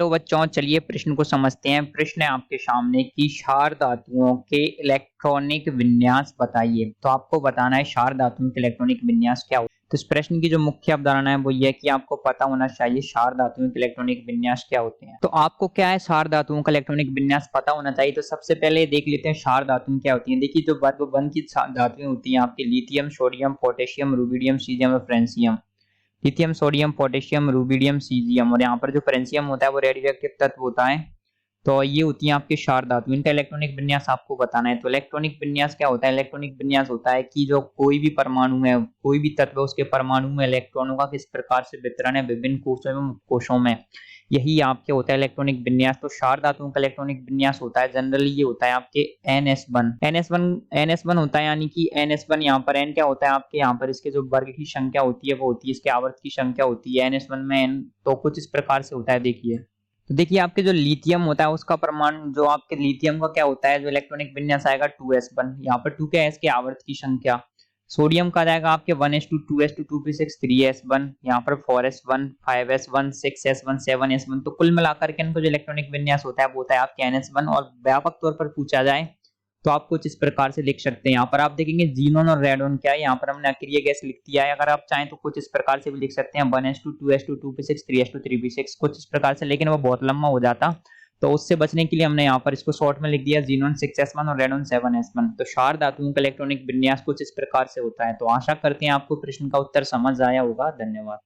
तो बच्चों चलिए प्रश्न को समझते हैं। प्रश्न है आपके सामने कि क्षार धातुओं के इलेक्ट्रॉनिक विन्यास बताइए। तो आपको बताना है क्षार धातुओं के इलेक्ट्रॉनिक विन्यास क्या होता है। तो इस प्रश्न की जो मुख्य अवधारणा है वो ये है कि आपको पता होना चाहिए क्षार धातुओं के इलेक्ट्रॉनिक विन्यास क्या होते हैं। तो आपको क्या है, क्षार धातुओं का इलेक्ट्रॉनिक विन्यास पता होना चाहिए। तो सबसे पहले देख लेते हैं क्षार धातुएं क्या होती हैं। देखिए जो वर्ग वन की धातुएं होती हैं आपके lithium, sodium, potassium, rubidium, caesium और francium. Lithium, sodium, potassium, rubidium, caesium और यहाँ पर जो फ्रेंसियम होता है वो रेडियोएक्टिव तत्व होता है। तो ये होती है आपके क्षार धातु। इनका इलेक्ट्रॉनिक विन्यास आपको बताना है। तो इलेक्ट्रॉनिक विन्यास क्या होता है? इलेक्ट्रॉनिक विन्यास होता है कि जो कोई भी परमाणु है, कोई भी तत्व है, उसके परमाणु में इलेक्ट्रॉनों का किस प्रकार से वितरण है विभिन्न कोषों एवं कोषों में, यही आपके होता है इलेक्ट्रॉनिक विन्यास। तो क्षार धातुओं का इलेक्ट्रॉनिक विन्यास होता है जनरली ये होता है आपके NS1 होता है, यानी कि NS1 यहाँ पर n क्या होता है आपके, यहाँ पर इसके जो वर्ग की संख्या होती है वो होती है इसके आवर्त की संख्या होती है NS1 में n। तो कुछ इस प्रकार से होता है। देखिए तो देखिए आपके जो लिथियम होता है उसका परमाणु, जो आपके लिथियम का क्या होता है, जो इलेक्ट्रॉनिक विन्यास आएगा 2s1। यहाँ पर 2 क्या है, इसके आवर्त की संख्या। सोडियम का जाएगा आपके 1s2 2s2 2p6 3s1, यहाँ पर 4s1 5s1 6s1 7s1। तो कुल मिलाकर के इनको जो इलेक्ट्रॉनिक विन्यास होता है वो होता है आपके NS1। और व्यापक तौर पर पूछा जाए तो आप कुछ इस प्रकार से लिख सकते हैं। यहाँ पर आप देखेंगे जीनोन और रेडोन क्या है, यहाँ पर हमने अक्रिय गैस लिख दिया है। अगर आप चाहें तो कुछ इस प्रकार से भी लिख सकते हैं 1s2 2s2 2p6 3s2 3p6 कुछ इस प्रकार से, लेकिन वो बहुत लंबा हो जाता। तो उससे बचने के लिए हमने यहाँ पर इसको शॉर्ट में लिख दिया जीनोन 6s1 और रेडोन 7s1। तो क्षार धातुओं का इलेक्ट्रॉनिक विन्यास कुछ इस प्रकार से होता है। तो आशा करते हैं आपको प्रश्न का उत्तर समझ आया होगा। धन्यवाद।